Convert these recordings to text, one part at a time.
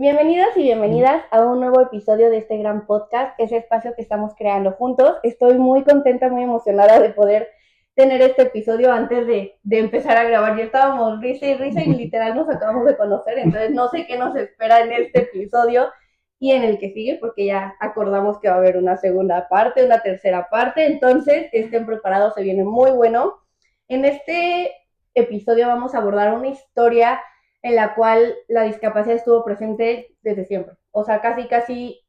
Bienvenidos y bienvenidas a un nuevo episodio de este gran podcast, ese espacio que estamos creando juntos. Estoy muy contenta, muy emocionada de poder tener este episodio antes de empezar a grabar. Ya estábamos risa y literal nos acabamos de conocer, entonces no sé qué nos espera en este episodio y en el que sigue, porque ya acordamos que va a haber una segunda parte, una tercera parte, entonces estén preparados, se viene muy bueno. En este episodio vamos a abordar una historia en la cual la discapacidad estuvo presente desde siempre. O sea, casi,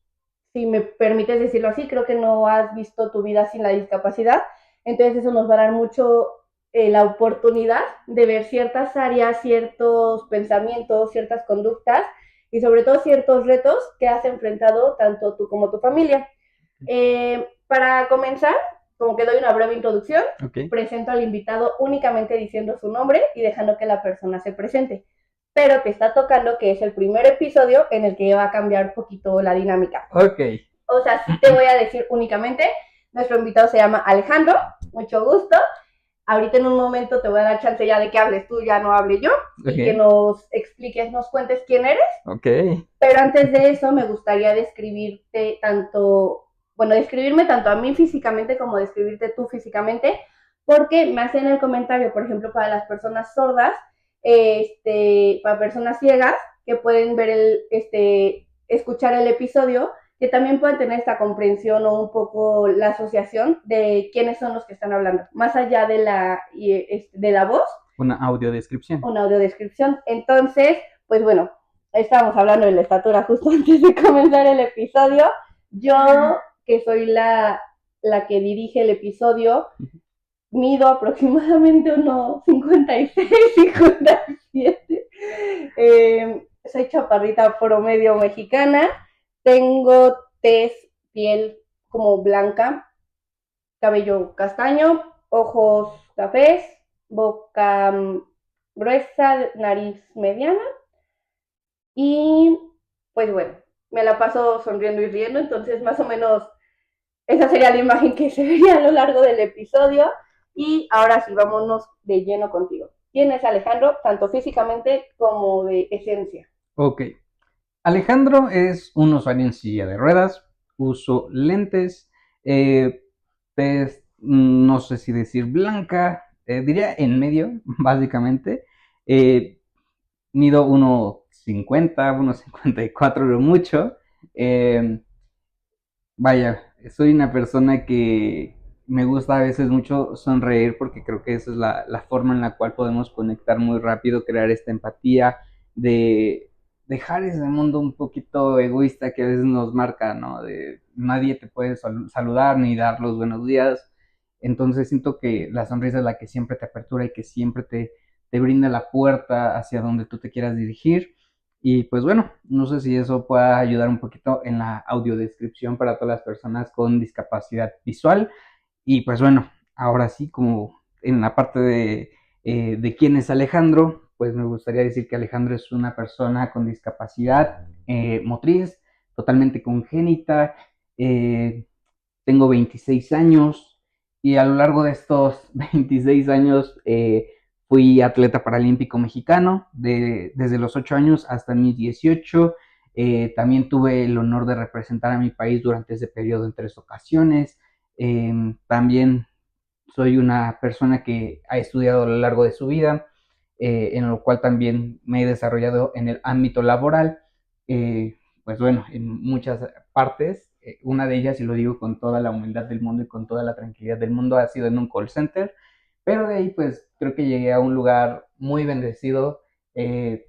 si me permites decirlo así, creo que no has visto tu vida sin la discapacidad. Entonces eso nos va a dar mucho la oportunidad de ver ciertas áreas, ciertos pensamientos, ciertas conductas y sobre todo ciertos retos que has enfrentado tanto tú como tu familia. Para comenzar, como que doy una breve introducción, presento al invitado únicamente diciendo su nombre y dejando que la persona se presente. Pero te está tocando que es el primer episodio en el que va a cambiar un poquito la dinámica. Ok. O sea, sí te voy a decir únicamente, nuestro invitado se llama Alejandro, mucho gusto. Ahorita en un momento te voy a dar chance ya de que hables tú, ya no hable yo, y que nos expliques, nos cuentes quién eres. Ok. Pero antes de eso me gustaría describirme tanto a mí físicamente como describirte tú físicamente, porque me hacen el comentario, por ejemplo, para las personas sordas, para personas ciegas que pueden ver escuchar el episodio, que también pueden tener esta comprensión o un poco la asociación de quiénes son los que están hablando, más allá de la voz. Una audiodescripción. Una audiodescripción. Entonces, pues bueno, estábamos hablando de la estatura justo antes de comenzar el episodio. Yo, que soy la que dirige el episodio, mido aproximadamente unos 56, 57. Soy chaparrita promedio mexicana. Tengo piel como blanca, cabello castaño, ojos cafés, boca gruesa, nariz mediana. Y pues bueno, me la paso sonriendo y riendo, entonces más o menos esa sería la imagen que se vería a lo largo del episodio. Y ahora sí, vámonos de lleno contigo. ¿Quién es Alejandro, tanto físicamente como de esencia? Ok. Alejandro es un usuario en silla de ruedas, uso lentes, no sé si decir blanca, diría en medio, básicamente. Mido 1,50, 1,54 lo mucho. Vaya, soy una persona que me gusta a veces mucho sonreír porque creo que esa es la forma en la cual podemos conectar muy rápido, crear esta empatía, de dejar ese mundo un poquito egoísta que a veces nos marca, ¿no? De nadie te puede saludar ni dar los buenos días. Entonces siento que la sonrisa es la que siempre te apertura y que siempre te brinda la puerta hacia donde tú te quieras dirigir. Y pues bueno, no sé si eso pueda ayudar un poquito en la audiodescripción para todas las personas con discapacidad visual. Y pues bueno, ahora sí, como en la parte de quién es Alejandro, pues me gustaría decir que Alejandro es una persona con discapacidad motriz, totalmente congénita. Tengo 26 años y a lo largo de estos 26 años fui atleta paralímpico mexicano desde los 8 años hasta mis 18. También tuve el honor de representar a mi país durante ese periodo en 3 ocasiones. También soy una persona que ha estudiado a lo largo de su vida, en lo cual también me he desarrollado en el ámbito laboral, pues bueno, en muchas partes. Una de ellas, y lo digo con toda la humildad del mundo y con toda la tranquilidad del mundo, ha sido en un call center, pero de ahí pues creo que llegué a un lugar muy bendecido.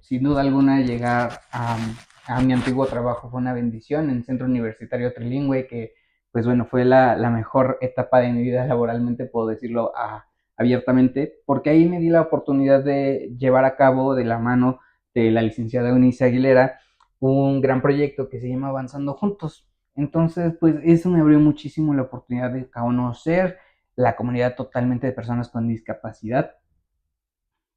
Sin duda alguna llegar a mi antiguo trabajo fue una bendición en Centro Universitario Trilingüe, que pues bueno, fue la mejor etapa de mi vida laboralmente, puedo decirlo abiertamente, porque ahí me di la oportunidad de llevar a cabo de la mano de la licenciada Eunice Aguilera un gran proyecto que se llama Avanzando Juntos. Entonces, pues eso me abrió muchísimo la oportunidad de conocer la comunidad totalmente de personas con discapacidad.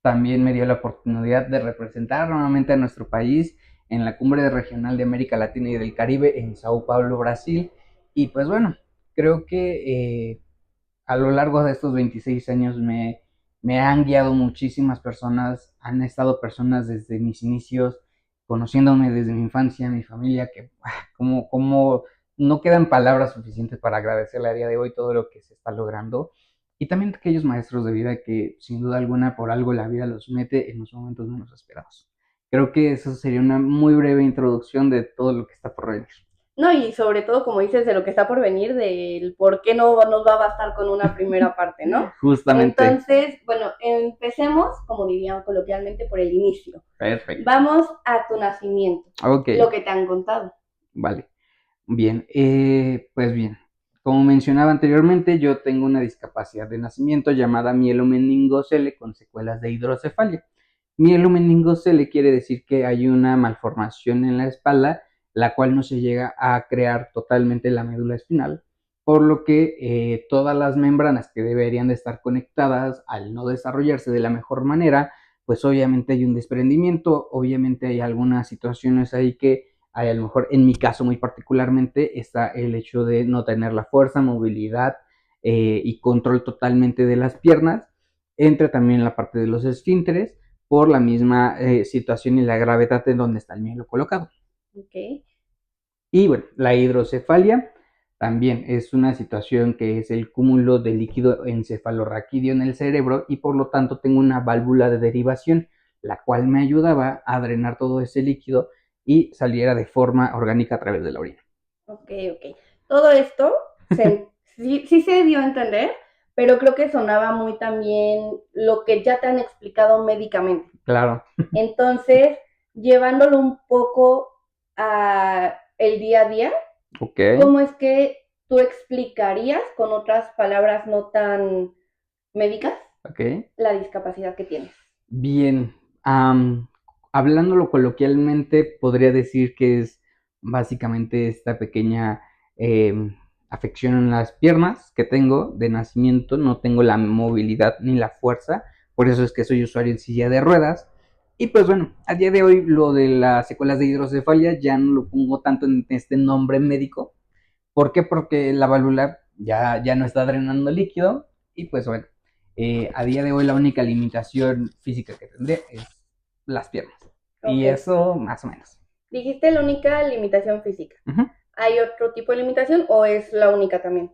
También me dio la oportunidad de representar nuevamente a nuestro país en la Cumbre Regional de América Latina y del Caribe en Sao Paulo, Brasil. Y pues bueno, creo que a lo largo de estos 26 años me han guiado muchísimas personas, han estado personas desde mis inicios conociéndome desde mi infancia, mi familia, que como no quedan palabras suficientes para agradecerle a día de hoy todo lo que se está logrando. Y también aquellos maestros de vida que sin duda alguna por algo la vida los mete en los momentos menos esperados. Creo que eso sería una muy breve introducción de todo lo que está por venir. No, y sobre todo, como dices, de lo que está por venir, del por qué no nos va a bastar con una primera parte, ¿no? Justamente. Entonces, bueno, empecemos, como dirían coloquialmente, por el inicio. Perfecto. Vamos a tu nacimiento, Ok, lo que te han contado. vale. Bien, pues bien. Como mencionaba anteriormente, yo tengo una discapacidad de nacimiento llamada mielomeningocele con secuelas de hidrocefalia. Mielomeningocele quiere decir que hay una malformación en la espalda, la cual no se llega a crear totalmente la médula espinal, por lo que todas las membranas que deberían de estar conectadas, al no desarrollarse de la mejor manera, pues obviamente hay un desprendimiento, obviamente hay algunas situaciones ahí que hay, a lo mejor en mi caso muy particularmente está el hecho de no tener la fuerza, movilidad y control totalmente de las piernas. Entra también la parte de los esfínteres por la misma situación y la gravedad en donde está el mielo colocado. Okay. Y bueno, la hidrocefalia también es una situación que es el cúmulo de líquido encefalorraquídeo en el cerebro y por lo tanto tengo una válvula de derivación, la cual me ayudaba a drenar todo ese líquido y saliera de forma orgánica a través de la orina. Ok. Todo esto sí se dio a entender, pero creo que sonaba muy también lo que ya te han explicado médicamente. Claro. Entonces, llevándolo un poco a el día a día, Ok. ¿cómo es que tú explicarías con otras palabras no tan médicas Ok. la discapacidad que tienes? Bien. Hablándolo coloquialmente, podría decir que es básicamente esta pequeña afección en las piernas que tengo de nacimiento. No tengo la movilidad ni la fuerza, por eso es que soy usuario en silla de ruedas. Y pues bueno, a día de hoy lo de las secuelas de hidrocefalia ya no lo pongo tanto en este nombre médico. ¿Por qué? Porque la válvula ya no está drenando líquido y pues bueno, a día de hoy la única limitación física que tendré es las piernas. Y Ok. eso más o menos. Dijiste la única limitación física. Ujú. ¿Hay otro tipo de limitación o es la única también?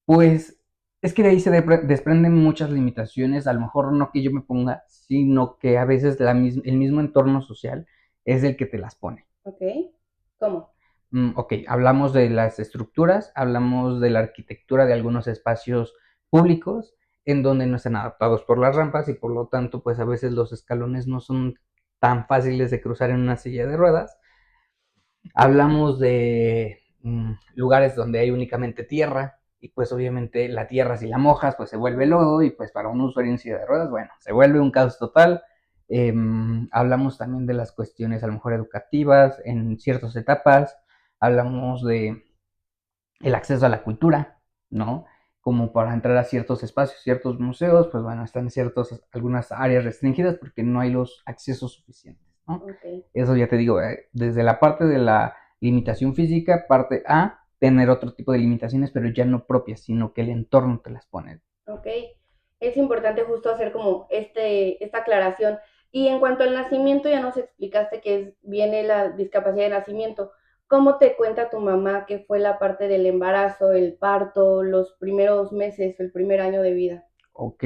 Pues es que de ahí se desprenden muchas limitaciones, a lo mejor no que yo me ponga, sino que a veces el mismo entorno social es el que te las pone. Ok. ¿Cómo? Ok, hablamos de las estructuras, hablamos de la arquitectura de algunos espacios públicos en donde no están adaptados por las rampas y por lo tanto pues a veces los escalones no son tan fáciles de cruzar en una silla de ruedas. Hablamos de lugares donde hay únicamente tierra y pues obviamente la tierra si la mojas pues se vuelve lodo y pues para un usuario en silla de ruedas, bueno, se vuelve un caos total. Hablamos también de las cuestiones a lo mejor educativas en ciertas etapas, hablamos de el acceso a la cultura, ¿no? Como para entrar a ciertos espacios, ciertos museos, pues bueno, están algunas áreas restringidas porque no hay los accesos suficientes, ¿no? Ok. Eso ya te digo, desde la parte de la limitación física, parte A, tener otro tipo de limitaciones, pero ya no propias, sino que el entorno te las pone. Ok. Es importante justo hacer como esta aclaración. Y en cuanto al nacimiento, ya nos explicaste que viene la discapacidad de nacimiento. ¿Cómo te cuenta tu mamá que fue la parte del embarazo, el parto, los primeros meses, el primer año de vida? Ok.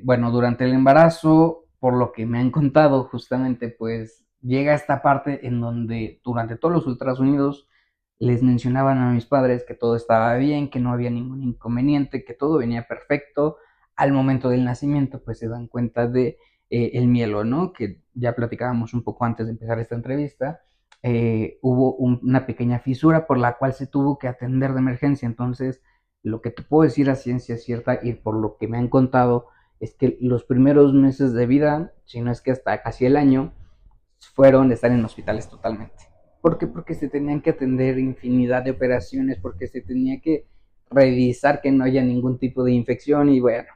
Bueno, durante el embarazo, por lo que me han contado, justamente, pues llega esta parte en donde durante todos los ultrasonidos les mencionaban a mis padres que todo estaba bien, que no había ningún inconveniente, que todo venía perfecto. Al momento del nacimiento, pues se dan cuenta de el mielo, ¿no? Que ya platicábamos un poco antes de empezar esta entrevista. Hubo una pequeña fisura por la cual se tuvo que atender de emergencia. Entonces, lo que te puedo decir a ciencia cierta y por lo que me han contado es que los primeros meses de vida, si no es que hasta casi el año, fueron de estar en hospitales totalmente. ¿Por qué? Porque se tenían que atender infinidad de operaciones, porque se tenía que revisar que no haya ningún tipo de infección y bueno,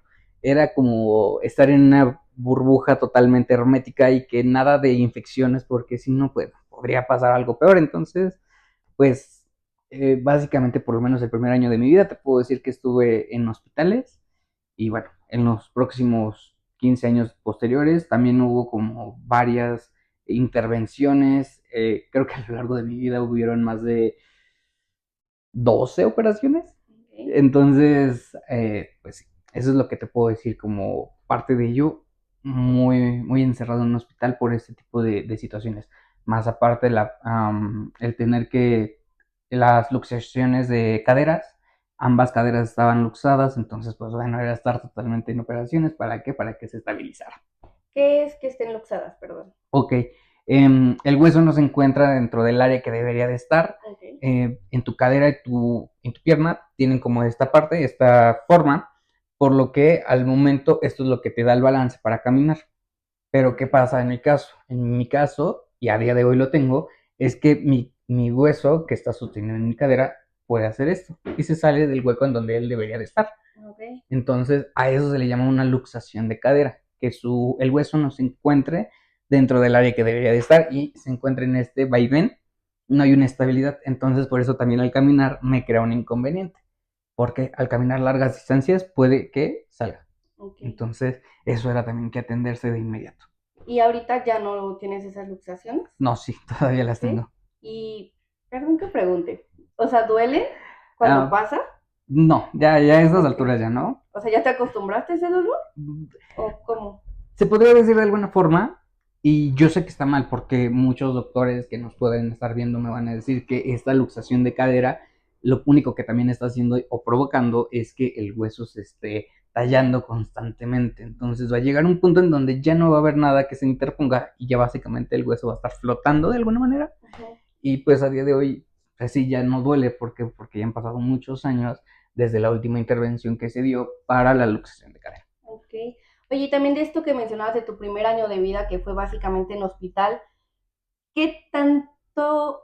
era como estar en una burbuja totalmente hermética y que nada de infecciones porque si no, pues podría pasar algo peor. Entonces, pues básicamente por lo menos el primer año de mi vida te puedo decir que estuve en hospitales y bueno, en los próximos 15 años posteriores también hubo como varias intervenciones. Creo que a lo largo de mi vida hubieron más de 12 operaciones. Ok. Entonces, pues sí, eso es lo que te puedo decir como parte de ello, muy, muy encerrado en un hospital por este tipo de situaciones. Más aparte, el tener que las luxaciones de caderas, ambas caderas estaban luxadas, entonces, pues bueno, era estar totalmente en operaciones. ¿Para qué? Para que se estabilizara. ¿Qué es que estén luxadas, perdón? Ok, el hueso no se encuentra dentro del área que debería de estar. Ok. En tu cadera y en tu pierna tienen como esta parte, esta forma, por lo que al momento esto es lo que te da el balance para caminar. Pero ¿qué pasa en mi caso? En mi caso, y a día de hoy lo tengo, es que mi hueso que está sostenido en mi cadera puede hacer esto y se sale del hueco en donde él debería de estar. Ok. Entonces, a eso se le llama una luxación de cadera, que el hueso no se encuentre dentro del área que debería de estar y se encuentre en este vaivén, no hay una estabilidad. Entonces, por eso también al caminar me crea un inconveniente, porque al caminar largas distancias puede que salga. Ok. Entonces, eso era también que atenderse de inmediato. ¿Y ahorita ya no tienes esas luxaciones? No, sí, todavía las ¿Sí? tengo. Y, perdón que pregunte, o sea, ¿duele cuando Ah, pasa? no, ya a esas Ok. alturas ya no. O sea, ¿ya te acostumbraste a ese dolor? ¿O cómo? Se podría decir de alguna forma, y yo sé que está mal porque muchos doctores que nos pueden estar viendo me van a decir que esta luxación de cadera lo único que también está haciendo o provocando es que el hueso se esté tallando constantemente. Entonces va a llegar un punto en donde ya no va a haber nada que se interponga y ya básicamente el hueso va a estar flotando de alguna manera. Ujú. Y pues a día de hoy, así ya no duele porque ya han pasado muchos años desde la última intervención que se dio para la luxación de cadera. Ok. Oye, y también de esto que mencionabas de tu primer año de vida, que fue básicamente en hospital, ¿qué tanto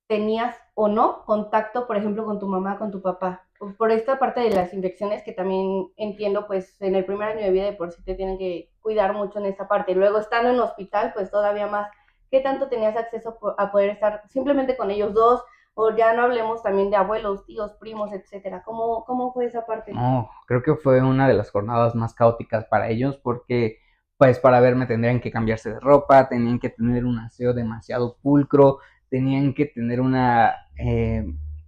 tenías o no contacto, por ejemplo, con tu mamá, con tu papá? Por esta parte de las infecciones que también entiendo, pues en el primer año de vida de por sí te tienen que cuidar mucho en esta parte. Luego estando en hospital, pues todavía más. ¿Qué tanto tenías acceso a poder estar simplemente con ellos dos? O ya no hablemos también de abuelos, tíos, primos, etcétera. ¿Cómo fue esa parte? No, creo que fue una de las jornadas más caóticas para ellos porque, pues, para verme tendrían que cambiarse de ropa, tenían que tener un aseo demasiado pulcro, tenían que tener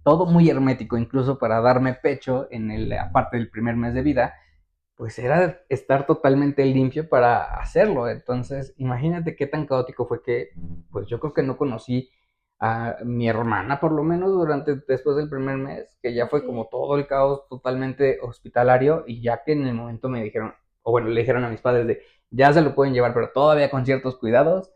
todo muy hermético, incluso para darme pecho aparte del primer mes de vida, pues era estar totalmente limpio para hacerlo. Entonces, imagínate qué tan caótico fue que, pues yo creo que no conocí a mi hermana, por lo menos después del primer mes, que ya fue como Ok, todo el caos totalmente hospitalario y ya que en el momento me dijeron, o bueno, le dijeron a mis padres de, ya se lo pueden llevar, pero todavía con ciertos cuidados.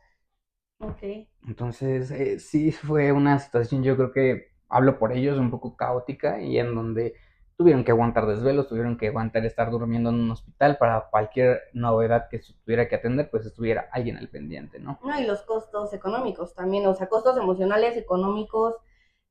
ok. Entonces, sí fue una situación, yo creo que hablo por ellos, un poco caótica y en donde tuvieron que aguantar desvelos, tuvieron que aguantar estar durmiendo en un hospital para cualquier novedad que se tuviera que atender, pues estuviera alguien al pendiente, ¿no? No, y los costos económicos también, o sea, costos emocionales, económicos.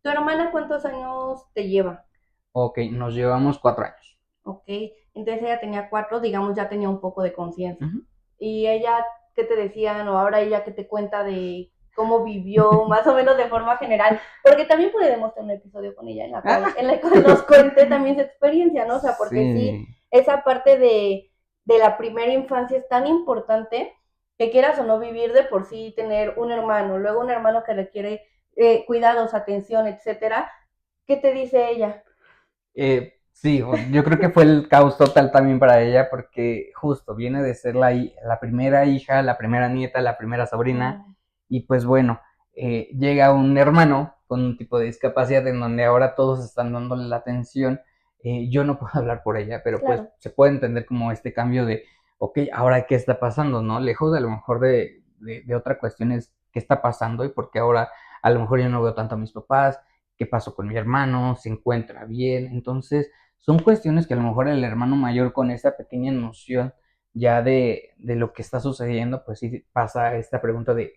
¿Tu hermana cuántos años te lleva? Ok, nos llevamos 4 años. Ok, entonces ella tenía 4, digamos, ya tenía un poco de conciencia. Ujú. ¿Y ella qué te decían o ahora ella qué te cuenta de cómo vivió, más o menos de forma general? Porque también podemos tener un episodio con ella en la cual nos cuente también su experiencia, ¿no? O sea, porque sí, Sí, esa parte de la primera infancia es tan importante que quieras o no vivir de por sí, tener un hermano, luego un hermano que requiere cuidados, atención, etcétera. ¿Qué te dice ella? sí, yo creo que fue el caos total también para ella porque justo viene de ser la primera hija, la primera nieta, la primera sobrina Mm, y pues bueno, llega un hermano con un tipo de discapacidad en donde ahora todos están dándole la atención. Yo no puedo hablar por ella, pero pues claro. se puede entender como este cambio de, ok, ahora qué está pasando, ¿no? Lejos de a lo mejor de otra cuestión es qué está pasando y porque ahora a lo mejor yo no veo tanto a mis papás, qué pasó con mi hermano, se encuentra bien, entonces son cuestiones que a lo mejor el hermano mayor con esa pequeña noción ya de lo que está sucediendo, pues sí pasa esta pregunta de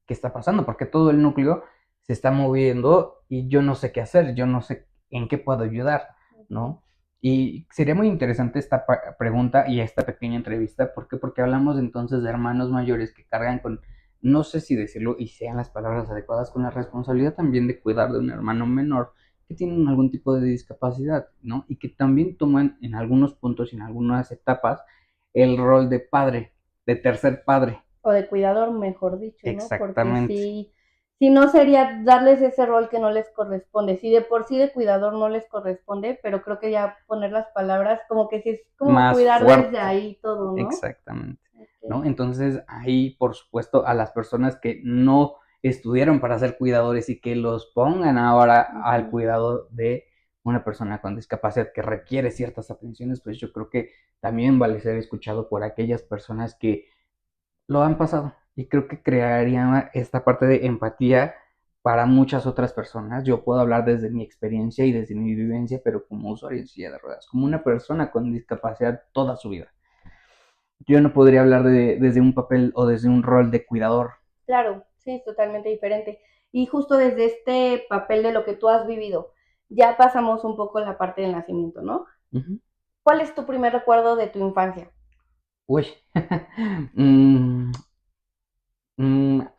qué está pasando, porque todo el núcleo se está moviendo y yo no sé qué hacer, yo no sé en qué puedo ayudar, Ok. ¿no? Y sería muy interesante esta pregunta y esta pequeña entrevista, ¿por qué? Porque hablamos entonces de hermanos mayores que cargan con, no sé si decirlo y sean las palabras adecuadas, con la responsabilidad también de cuidar de un hermano menor que tienen algún tipo de discapacidad, ¿no? Y que también toman en algunos puntos y en algunas etapas el rol de padre, de tercer padre. O de cuidador, mejor dicho, ¿no? Porque Exactamente. si no sería darles ese rol que no les corresponde. Si de por sí de cuidador no les corresponde, pero creo que ya poner las palabras como que sí es como Más cuidar desde fuerte. ahí todo, ¿no? Exactamente, ¿no? Okay. Entonces, ahí, por supuesto, a las personas que no estudiaron para ser cuidadores y que los pongan ahora al Uh-huh. cuidado de una persona con discapacidad que requiere ciertas atenciones, pues yo creo que también vale ser escuchado por aquellas personas que lo han pasado. Y creo que crearía esta parte de empatía para muchas otras personas. Yo puedo hablar desde mi experiencia y desde mi vivencia, pero como usuario en silla de ruedas, como una persona con discapacidad toda su vida. Yo no podría hablar desde un papel o desde un rol de cuidador. Claro, sí, es totalmente diferente. Y justo desde este papel de lo que tú has vivido, ya pasamos un poco la parte del nacimiento, ¿no? Uh -huh. ¿Cuál es tu primer recuerdo de tu infancia? Uy. mm,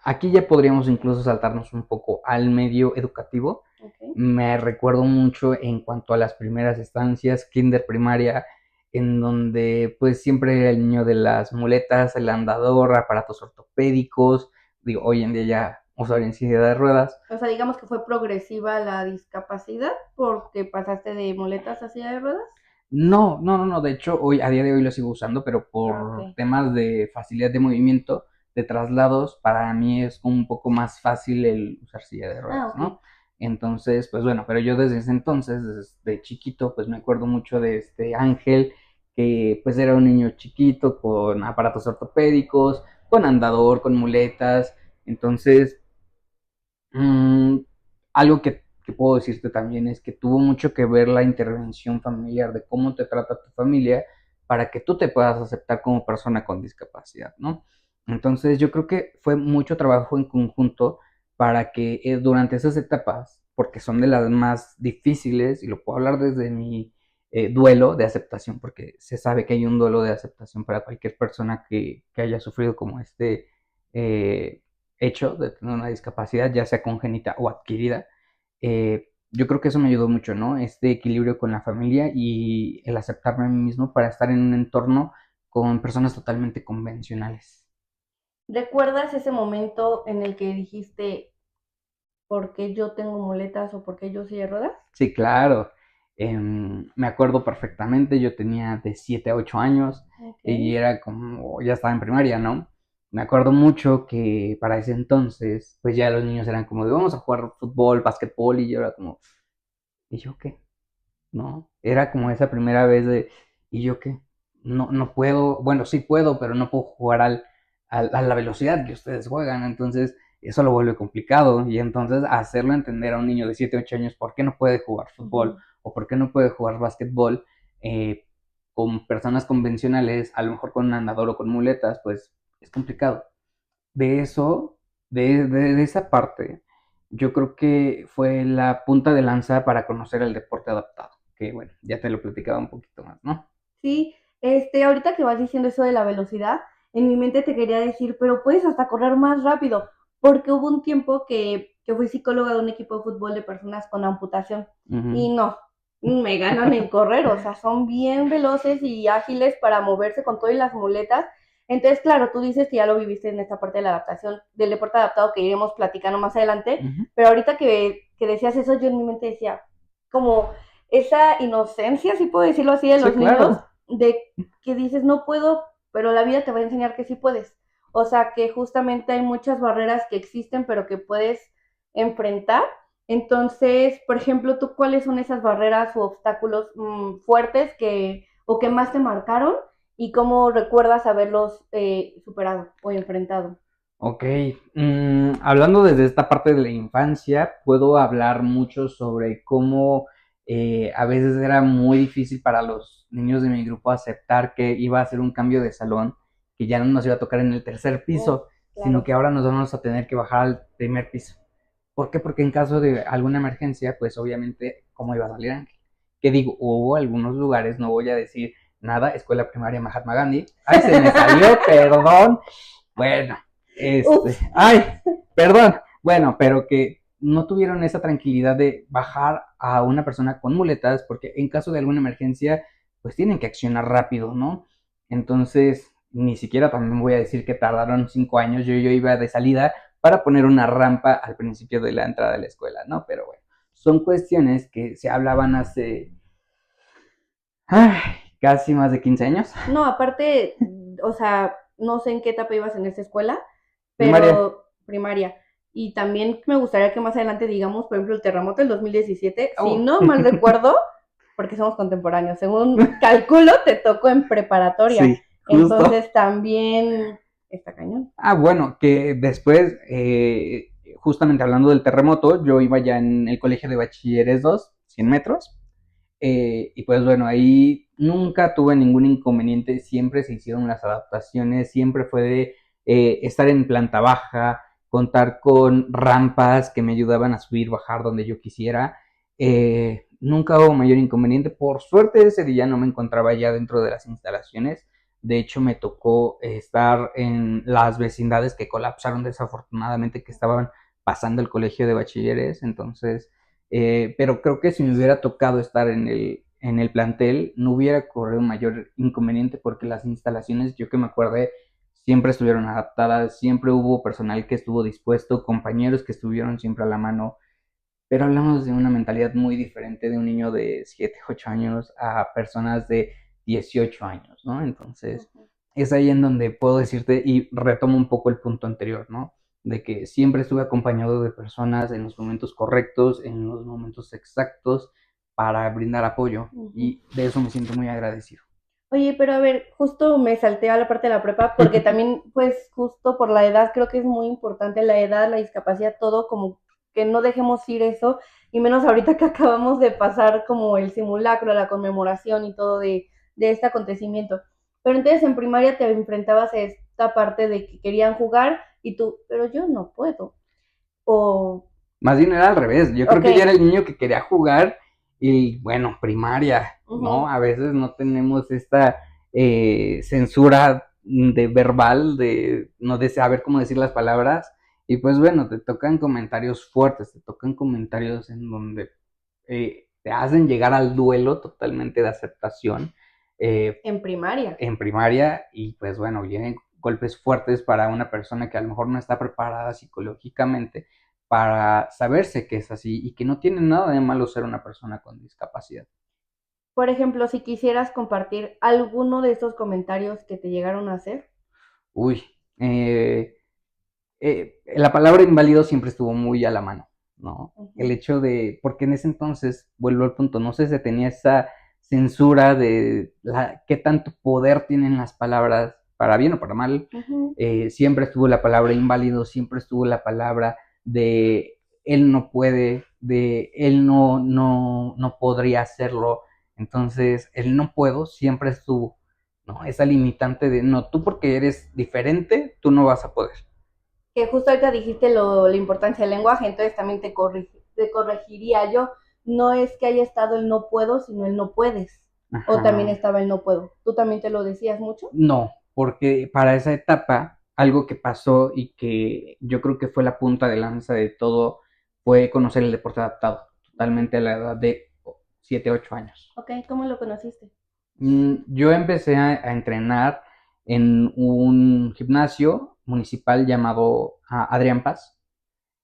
Aquí ya podríamos incluso saltarnos un poco al medio educativo. Okay. Me recuerdo mucho en cuanto a las primeras estancias, kinder, primaria, en donde pues siempre era el niño de las muletas, el andador, aparatos ortopédicos. Digo, hoy en día ya usuario en silla de ruedas. O sea, digamos que fue progresiva la discapacidad porque pasaste de muletas a silla de ruedas. No, no, no, no. De hecho, hoy, a día de hoy lo sigo usando, pero Ah, por ok. temas de facilidad de movimiento, de traslados, para mí es un poco más fácil el usar silla de Ah, ruedas, ok. ¿no? Entonces, pues bueno, pero yo desde ese entonces, desde chiquito, pues me acuerdo mucho de este Ángel, que pues era un niño chiquito con aparatos ortopédicos, con andador, con muletas. Entonces, Mm, algo que puedo decirte también es que tuvo mucho que ver la intervención familiar de cómo te trata tu familia para que tú te puedas aceptar como persona con discapacidad, ¿no? Entonces yo creo que fue mucho trabajo en conjunto para que durante esas etapas, porque son de las más difíciles, y lo puedo hablar desde mi duelo de aceptación, porque se sabe que hay un duelo de aceptación para cualquier persona que haya sufrido como eh, hecho de tener una discapacidad, ya sea congénita o adquirida. Yo creo que eso me ayudó mucho, ¿no? Este equilibrio con la familia y el aceptarme a mí mismo para estar en un entorno con personas totalmente convencionales. ¿Recuerdas ese momento en el que dijiste por qué yo tengo muletas o por qué yo silla de ruedas? Sí, claro. Me acuerdo perfectamente, yo tenía de 7 a 8 años Ok. y era como, ya estaba en primaria, ¿no? Me acuerdo mucho que para ese entonces, pues ya los niños eran como de vamos a jugar fútbol, básquetbol, y yo era como, ¿y yo qué? ¿No? Era como esa primera vez de, ¿y yo qué? No, no puedo, bueno, sí puedo, pero no puedo jugar a la velocidad que ustedes juegan, entonces eso lo vuelve complicado, y entonces hacerlo entender a un niño de 7 8 años por qué no puede jugar fútbol Ujú. o por qué no puede jugar básquetbol eh, con personas convencionales, a lo mejor con un andador o con muletas, pues es complicado. De eso, de esa parte, yo creo que fue la punta de lanza para conocer el deporte adaptado, que bueno, ya te lo platicaba un poquito más, ¿no? Sí, ahorita que vas diciendo eso de la velocidad, en mi mente te quería decir, pero puedes hasta correr más rápido, porque hubo un tiempo que fui psicóloga de un equipo de fútbol de personas con amputación Ujú. y no, me ganan en correr, o sea, son bien veloces y ágiles para moverse con todo y las muletas. Entonces, claro, tú dices que ya lo viviste en esta parte de la adaptación, del deporte adaptado que iremos platicando más adelante, Ujú. pero ahorita que decías eso, yo en mi mente decía, como esa inocencia, si puedo decirlo así, de Sí, los niños, claro. de que dices no puedo, pero la vida te va a enseñar que sí puedes. O sea, que justamente hay muchas barreras que existen, pero que puedes enfrentar. Entonces, por ejemplo, ¿tú cuáles son esas barreras u obstáculos fuertes o que más te marcaron y cómo recuerdas haberlos superado o enfrentado? Ok, hablando desde esta parte de la infancia, puedo hablar mucho sobre cómo a veces era muy difícil para los niños de mi grupo aceptar que iba a ser un cambio de salón, que ya no nos iba a tocar en el tercer Oh, piso, sino claro. que ahora nos vamos a tener que bajar al primer piso. ¿Por qué? Porque en caso de alguna emergencia, pues obviamente, ¿cómo iba a salir Ángel? Que digo, hubo algunos lugares, no voy a decir nada, escuela primaria Mahatma Gandhi. Ay, se me salió, perdón. Bueno, Ups. ay, perdón. Bueno, pero que no tuvieron esa tranquilidad de bajar a una persona con muletas, porque en caso de alguna emergencia, pues tienen que accionar rápido, ¿no? Entonces, ni siquiera también voy a decir que tardaron 5 años, yo iba de salida para poner una rampa al principio de la entrada de la escuela, ¿no? Pero bueno, son cuestiones que se hablaban hace ay, casi más de 15 años. No, aparte, o sea, no sé en qué etapa ibas en esta escuela, Primaria. pero primaria. Y también me gustaría que más adelante digamos, por ejemplo, el terremoto del 2017, si Oh. no mal recuerdo, porque somos contemporáneos, según calculo, te tocó en preparatoria. Sí, justo. Entonces también está cañón. Ah, bueno, que después, justamente hablando del terremoto, yo iba ya en el colegio de bachilleres 2, 100 metros, y pues bueno, ahí nunca tuve ningún inconveniente, siempre se hicieron las adaptaciones, siempre fue de estar en planta baja, contar con rampas que me ayudaban a subir, bajar donde yo quisiera. Nunca hubo mayor inconveniente. Por suerte ese día no me encontraba ya dentro de las instalaciones. De hecho, me tocó estar en las vecindades que colapsaron desafortunadamente, que estaban pasando el colegio de bachilleres. Entonces, pero creo que si me hubiera tocado estar en el plantel, no hubiera corrido un mayor inconveniente porque las instalaciones, yo que me acuerde, siempre estuvieron adaptadas, siempre hubo personal que estuvo dispuesto, compañeros que estuvieron siempre a la mano, pero hablamos de una mentalidad muy diferente de un niño de 7 8 años a personas de 18 años, ¿no? Entonces, es ahí en donde puedo decirte y retomo un poco el punto anterior, ¿no? De que siempre estuve acompañado de personas en los momentos correctos, en los momentos exactos para brindar apoyo y de eso me siento muy agradecido. Oye, pero a ver, justo me salté a la parte de la prepa porque también, pues, justo por la edad, creo que es muy importante la edad, la discapacidad, todo, como que no dejemos ir eso, y menos ahorita que acabamos de pasar como el simulacro, la conmemoración y todo de este acontecimiento. Pero entonces en primaria te enfrentabas a esta parte de que querían jugar y tú, pero yo no puedo. O, Más bien era al revés, yo creo ok, que ya era el niño que quería jugar y bueno, primaria, ¿no? ujú, A veces no tenemos esta censura de verbal, de no de saber cómo decir las palabras y pues bueno, te tocan comentarios fuertes, te tocan comentarios en donde te hacen llegar al duelo totalmente de aceptación en primaria. en primaria y pues bueno, vienen golpes fuertes para una persona que a lo mejor no está preparada psicológicamente para saberse que es así y que no tiene nada de malo ser una persona con discapacidad. Por ejemplo, si quisieras compartir alguno de estos comentarios que te llegaron a hacer. Uy, la palabra inválido siempre estuvo muy a la mano, ¿no? El Ujú. hecho de, porque en ese entonces, vuelvo al punto, no sé si tenía esa censura de qué tanto poder tienen las palabras, para bien o para mal, Ujú. siempre estuvo la palabra inválido, siempre estuvo la palabra de él no puede, de él no podría hacerlo, entonces el no puedo siempre estuvo, ¿no? Esa limitante de no, tú porque eres diferente, tú no vas a poder. Que justo ahorita dijiste la importancia del lenguaje, entonces también te corregiría yo. No es que haya estado el no puedo, sino el no puedes. O también Ajá. estaba el no puedo. ¿Tú también te lo decías mucho? No, porque para esa etapa, algo que pasó y que yo creo que fue la punta de lanza de todo, fue conocer el deporte adaptado, totalmente a la edad de 7 8 años. Ok, ¿cómo lo conociste? Yo empecé a entrenar en un gimnasio municipal llamado Adrián Paz.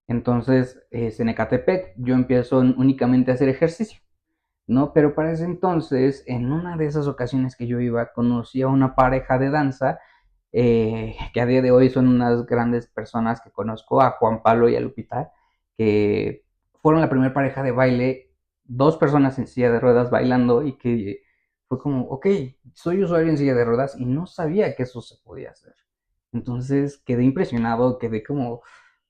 Entonces, en Ecatepec, yo empiezo únicamente a hacer ejercicio. ¿No? Pero para ese entonces, en una de esas ocasiones que yo iba, conocí a una pareja de danza que a día de hoy son unas grandes personas que conozco, a Juan Pablo y a Lupita, que fueron la primera pareja de baile, dos personas en silla de ruedas bailando y que fue como, ok, soy usuario en silla de ruedas y no sabía que eso se podía hacer. Entonces quedé impresionado, quedé como,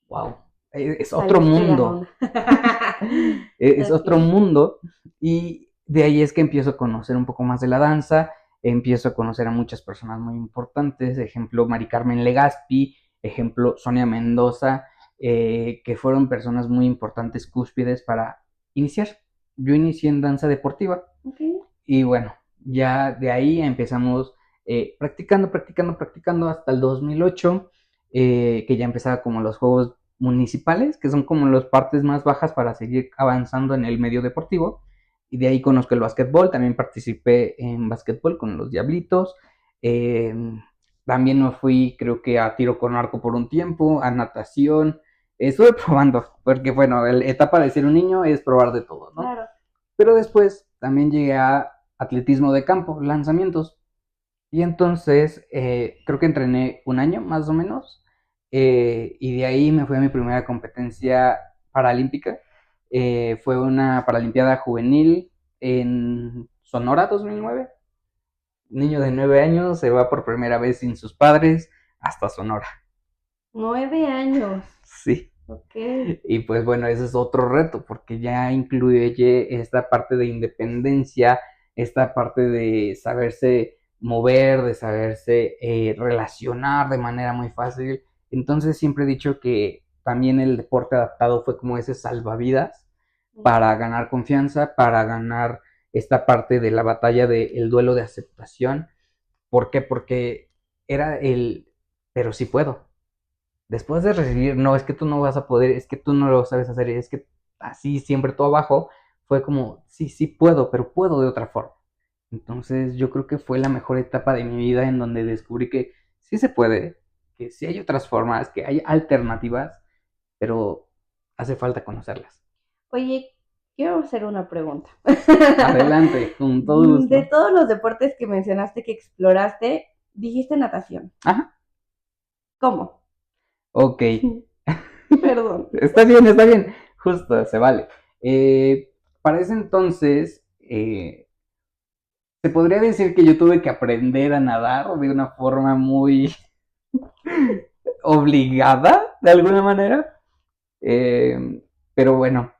wow, es otro Saliste mundo, ganón. es otro Ok. mundo y de ahí es que empiezo a conocer un poco más de la danza, empiezo a conocer a muchas personas muy importantes, ejemplo Mari Carmen Legaspi, ejemplo Sonia Mendoza, que fueron personas muy importantes, cúspides para iniciar. Yo inicié en danza deportiva Ok. y bueno, ya de ahí empezamos practicando hasta el 2008, que ya empezaba como los juegos municipales, que son como las partes más bajas para seguir avanzando en el medio deportivo. Y de ahí conozco el básquetbol, también participé en básquetbol con los Diablitos. Eh, También me fui, creo que a tiro con arco por un tiempo, a natación. Estuve probando, porque bueno, la etapa de ser un niño es probar de todo, ¿no? Claro. Pero después también llegué a atletismo de campo, lanzamientos. Y entonces creo que entrené un año más o menos. Y de ahí me fui a mi primera competencia paralímpica. Fue una paralimpiada juvenil en Sonora 2009. Niño de 9 años se va por primera vez sin sus padres hasta Sonora. 9 años. Sí. Ok. Y pues bueno, ese es otro reto porque ya incluye esta parte de independencia, esta parte de saberse mover, de saberse relacionar de manera muy fácil. Entonces siempre he dicho que también el deporte adaptado fue como ese salvavidas para ganar confianza, para ganar esta parte de la batalla del duelo de aceptación. ¿Por qué? Porque era pero sí puedo. Después de recibir, no, es que tú no vas a poder, es que tú no lo sabes hacer, es que así siempre todo abajo, fue como, sí, sí puedo, pero puedo de otra forma. Entonces yo creo que fue la mejor etapa de mi vida en donde descubrí que sí se puede, que sí hay otras formas, que hay alternativas, pero hace falta conocerlas. Oye, quiero hacer una pregunta. Adelante, con todo De gusto. todos los deportes que mencionaste que exploraste, dijiste natación. Ajá, ¿Cómo? ok. Perdón. Está bien, justo, se vale. Para ese entonces, se podría decir que yo tuve que aprender a nadar de una forma muy obligada, de alguna manera. Pero bueno,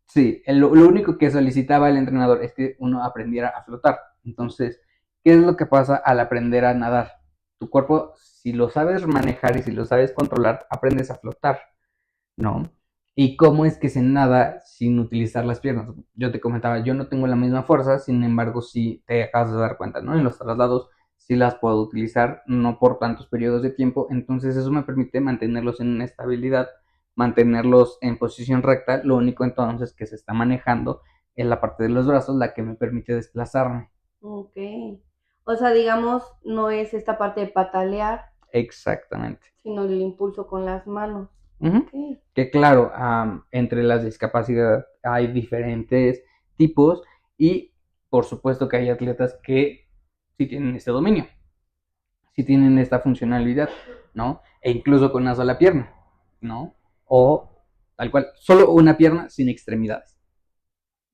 sí, lo único que solicitaba el entrenador es que uno aprendiera a flotar. Entonces, ¿qué es lo que pasa al aprender a nadar? Tu cuerpo, si lo sabes manejar y si lo sabes controlar, aprendes a flotar, ¿no? ¿Y cómo es que se nada sin utilizar las piernas? Yo te comentaba, yo no tengo la misma fuerza, sin embargo, sí te acabas de dar cuenta, ¿no? En los traslados sí las puedo utilizar, no por tantos periodos de tiempo, entonces eso me permite mantenerlos en una estabilidad, mantenerlos en posición recta, lo único entonces que se está manejando es la parte de los brazos, la que me permite desplazarme. Ok. O sea, digamos, no es esta parte de patalear, Exactamente. sino el impulso con las manos. Ujú. Ok. Que claro, entre las discapacidades hay diferentes tipos y por supuesto que hay atletas que sí tienen este dominio, sí tienen esta funcionalidad, ¿no? E incluso con una sola pierna, ¿no? O tal cual, solo una pierna sin extremidades.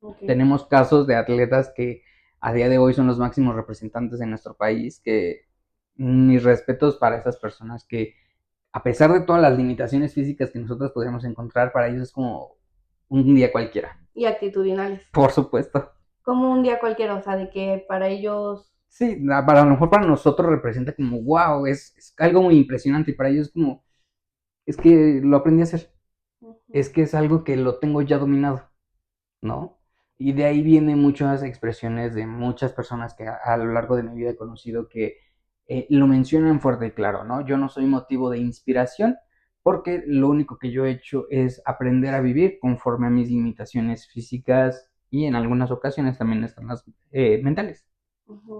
Ok. Tenemos casos de atletas que a día de hoy son los máximos representantes de nuestro país, que mis respetos para esas personas que a pesar de todas las limitaciones físicas que nosotros podríamos encontrar, para ellos es como un día cualquiera. Y actitudinales. Por supuesto. Como un día cualquiera, o sea, de que para ellos. Sí, para a lo mejor para nosotros representa como, wow, es algo muy impresionante y para ellos es como, es que lo aprendí a hacer, es que es algo que lo tengo ya dominado, ¿no? Y de ahí vienen muchas expresiones de muchas personas que a lo largo de mi vida he conocido que lo mencionan fuerte y claro, ¿no? Yo no soy motivo de inspiración porque lo único que yo he hecho es aprender a vivir conforme a mis limitaciones físicas y en algunas ocasiones también están las mentales,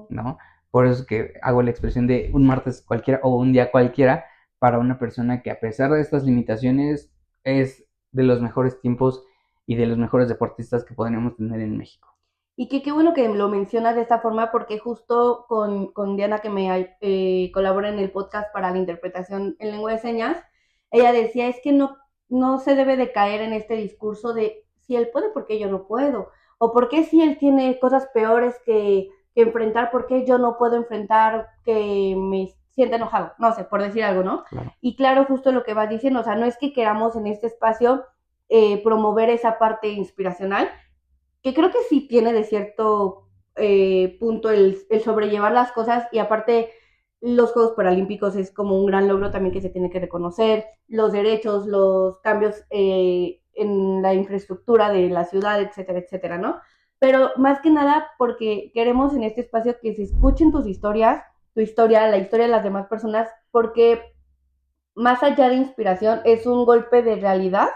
¿no? Por eso es que hago la expresión de un martes cualquiera o un día cualquiera para una persona que a pesar de estas limitaciones es de los mejores tiempos y de los mejores deportistas que podríamos tener en México. Y qué bueno que lo mencionas de esta forma, porque justo con Diana, que me colabora en el podcast para la interpretación en lengua de señas, ella decía, es que no se debe de caer en este discurso de si él puede, ¿por qué yo no puedo? O por qué si él tiene cosas peores que enfrentar, ¿por qué yo no puedo enfrentar que me sienta enojado? No sé, por decir algo, ¿no? Claro. Y claro, justo lo que vas diciendo, o sea, no es que queramos en este espacio promover esa parte inspiracional, que creo que sí tiene de cierto punto el sobrellevar las cosas, y aparte los Juegos Paralímpicos es como un gran logro también que se tiene que reconocer, los derechos, los cambios en la infraestructura de la ciudad, etcétera, etcétera, ¿no? Pero más que nada porque queremos en este espacio que se escuchen tus historias, tu historia, la historia de las demás personas, porque más allá de inspiración es un golpe de realidad,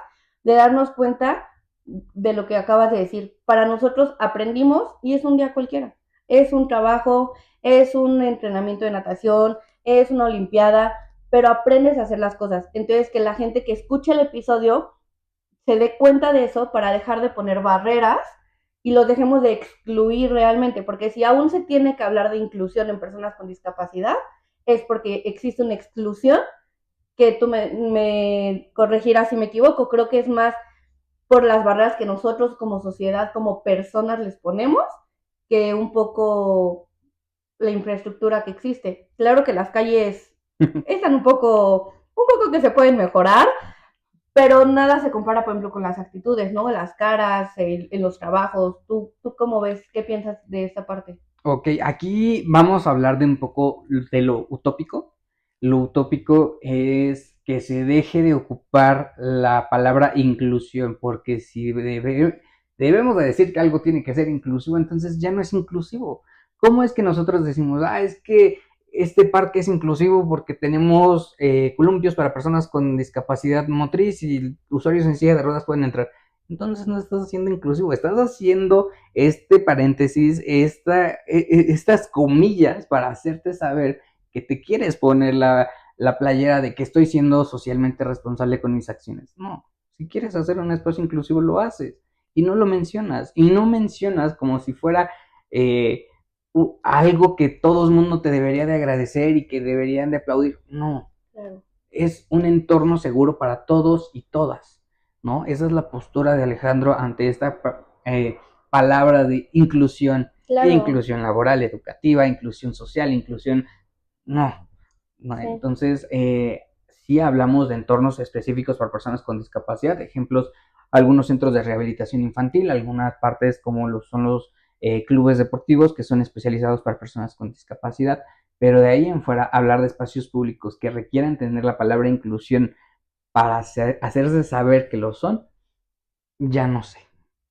de darnos cuenta de lo que acabas de decir. Para nosotros aprendimos y es un día cualquiera. es un trabajo, es un entrenamiento de natación, es una olimpiada, pero aprendes a hacer las cosas. Entonces, que la gente que escuche el episodio se dé cuenta de eso para dejar de poner barreras y los dejemos de excluir realmente, porque si aún se tiene que hablar de inclusión en personas con discapacidad, es porque existe una exclusión, que tú me corregirás si me equivoco, creo que es más por las barreras que nosotros como sociedad, como personas les ponemos, que un poco la infraestructura que existe. Claro que las calles están un poco que se pueden mejorar, pero nada se compara, por ejemplo, con las actitudes, ¿no? Las caras, en los trabajos. ¿Tú cómo ves? ¿Qué piensas de esta parte? Ok, aquí vamos a hablar de un poco de lo utópico. Lo utópico es que se deje de ocupar la palabra inclusión, porque si debemos de decir que algo tiene que ser inclusivo, entonces ya no es inclusivo. ¿Cómo es que nosotros decimos, es que este parque es inclusivo porque tenemos columpios para personas con discapacidad motriz y usuarios en silla de ruedas pueden entrar? Entonces no estás haciendo inclusivo, estás haciendo este paréntesis, estas comillas para hacerte saber que te quieres poner la playera de que estoy siendo socialmente responsable con mis acciones. No, si quieres hacer un espacio inclusivo, lo haces y no lo mencionas. Y no mencionas como si fuera algo que todo el mundo te debería de agradecer y que deberían de aplaudir. No, Claro. es un entorno seguro para todos y todas, ¿no? Esa es la postura de Alejandro ante esta palabra de inclusión, Claro, inclusión laboral, educativa, inclusión social, inclusión, no, no. sí. Entonces, sí hablamos de entornos específicos para personas con discapacidad, ejemplos, algunos centros de rehabilitación infantil, algunas partes como son los clubes deportivos que son especializados para personas con discapacidad, pero de ahí en fuera hablar de espacios públicos que requieran tener la palabra inclusión para hacerse saber que lo son, ya no sé,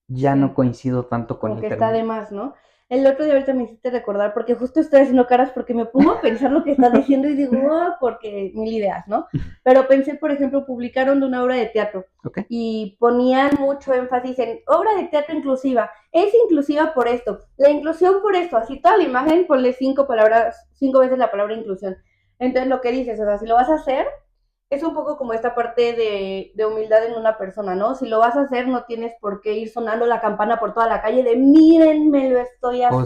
ya no Sí, coincido tanto con como el que está de término. más, ¿no? El otro día ahorita me hiciste recordar, porque justo estoy haciendo caras porque me pongo a pensar lo que estás diciendo y digo, porque mil ideas, ¿no? Pero pensé, por ejemplo, publicaron de una obra de teatro ¿Ok? y ponían mucho énfasis en obra de teatro inclusiva. Es inclusiva por esto, la inclusión por esto, así toda la imagen, ponle 5 palabras, 5 veces la palabra inclusión. Entonces lo que dices, o sea, si lo vas a hacer, es un poco como esta parte de humildad en una persona, ¿no? Si lo vas a hacer, no tienes por qué ir sonando la campana por toda la calle de miren, me lo estoy haciendo,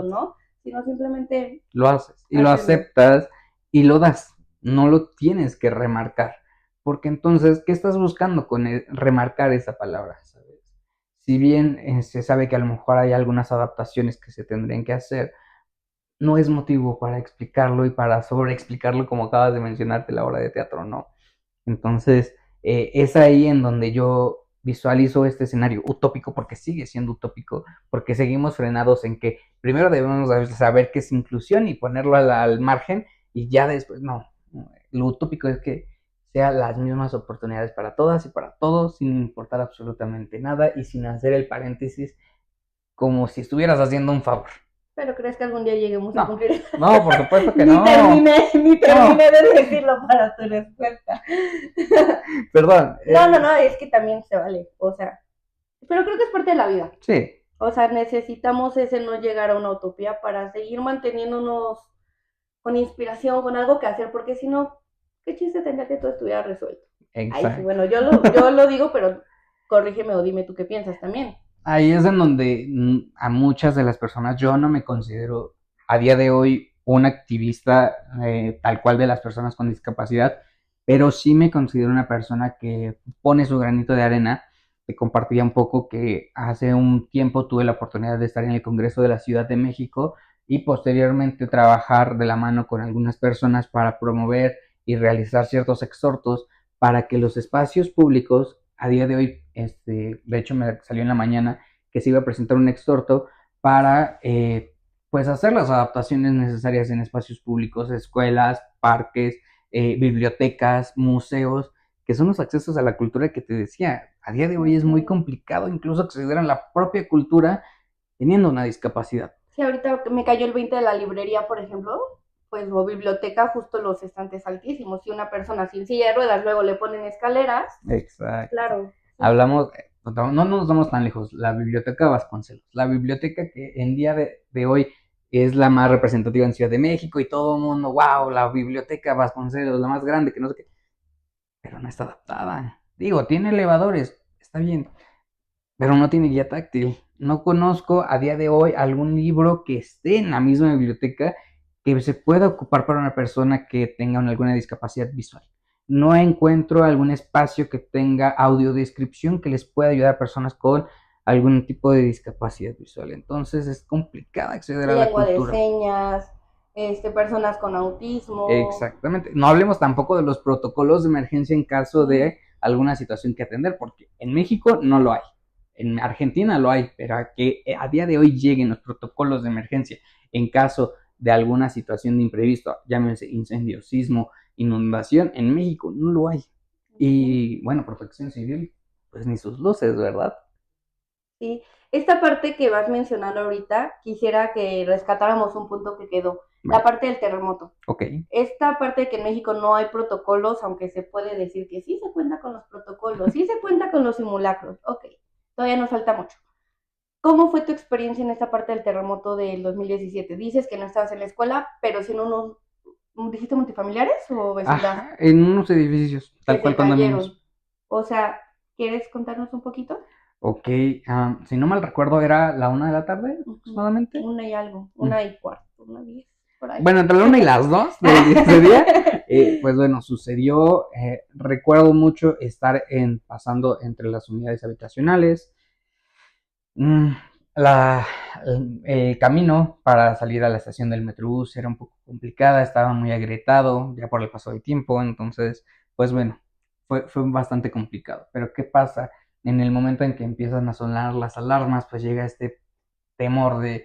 Justamente. ¿no? Sino simplemente Lo haces y lo hacerlo. aceptas y lo das. No lo tienes que remarcar. Porque entonces, ¿qué estás buscando con remarcar esa palabra? ¿Sabes? Si bien se sabe que a lo mejor hay algunas adaptaciones que se tendrían que hacer, no es motivo para explicarlo y para sobreexplicarlo como acabas de mencionarte la obra de teatro, ¿no? Entonces, es ahí en donde yo visualizo este escenario utópico, porque sigue siendo utópico, porque seguimos frenados en que primero debemos saber qué es inclusión y ponerlo al margen, y ya después, no, lo utópico es que sean las mismas oportunidades para todas y para todos, sin importar absolutamente nada y sin hacer el paréntesis como si estuvieras haciendo un favor. Pero crees que algún día lleguemos a No, cumplir. no, por supuesto que ni no. terminé, ni No, terminé de decirlo para tu respuesta. perdón. No, no, no, es que también se vale, o sea, pero creo que es parte de la vida. Sí, O sea, necesitamos ese no llegar a una utopía para seguir manteniéndonos con inspiración, con algo que hacer, porque si no, ¿qué chiste tendría que todo estuviera resuelto? Ay, sí, exacto. bueno, yo lo digo, pero corrígeme o dime tú qué piensas también. Ahí es en donde a muchas de las personas, yo no me considero a día de hoy un activista tal cual de las personas con discapacidad, pero sí me considero una persona que pone su granito de arena. Te compartía un poco que hace un tiempo tuve la oportunidad de estar en el Congreso de la Ciudad de México y posteriormente trabajar de la mano con algunas personas para promover y realizar ciertos exhortos para que los espacios públicos a día de hoy, de hecho me salió en la mañana que se iba a presentar un exhorto para pues hacer las adaptaciones necesarias en espacios públicos, escuelas, parques, bibliotecas, museos, que son los accesos a la cultura que te decía. A día de hoy es muy complicado incluso acceder a la propia cultura teniendo una discapacidad. Sí, ahorita me cayó el 20 de la librería, por ejemplo, pues o biblioteca, justo los estantes altísimos. Si una persona sin silla de ruedas luego le ponen escaleras, Exacto. claro, sí, Hablamos, no nos vamos tan lejos, la biblioteca Vasconcelos, la biblioteca que en día de hoy es la más representativa en Ciudad de México y todo el mundo, wow, la biblioteca Vasconcelos, la más grande, que no sé qué, pero no está adaptada. Digo, tiene elevadores, está bien, pero no tiene guía táctil. No conozco a día de hoy algún libro que esté en la misma biblioteca que se pueda ocupar para una persona que tenga alguna discapacidad visual. No encuentro algún espacio que tenga audiodescripción que les pueda ayudar a personas con algún tipo de discapacidad visual. Entonces es complicado acceder a la Lengua de cultura. señas, personas con autismo. Exactamente. No hablemos tampoco de los protocolos de emergencia en caso de alguna situación que atender, porque en México no lo hay. En Argentina lo hay, pero que a día de hoy lleguen los protocolos de emergencia en caso de alguna situación de imprevisto, llámense incendio, sismo, inundación, en México no lo hay. Y bueno, Protección Civil, pues ni sus luces, ¿verdad? Sí, esta parte que vas mencionando ahorita, quisiera que rescatáramos un punto que quedó, Bueno, la parte del terremoto. ok. Esta parte de que en México no hay protocolos, aunque se puede decir que sí se cuenta con los protocolos, sí se cuenta con los simulacros, ok, todavía nos falta mucho. ¿Cómo fue tu experiencia en esta parte del terremoto del 2017? Dices que no estabas en la escuela, pero sí en unos, ¿dijiste multifamiliares o vecindad? Ajá, en unos edificios, tal Que cual se condominios. cayeron. O sea, ¿quieres contarnos un poquito? Ok, si no mal recuerdo, era la 1 de la tarde aproximadamente. Una y algo, 1:15, 1:10, por ahí. Bueno, entre la 1 y las 2 de ese día, pues bueno, sucedió. Recuerdo mucho estar pasando entre las unidades habitacionales. Mm, la, el camino para salir a la estación del Metrobús era un poco complicada, estaba muy agrietado ya por el paso del tiempo, entonces, pues bueno, fue bastante complicado. Pero ¿qué pasa? En el momento en que empiezan a sonar las alarmas, pues llega este temor de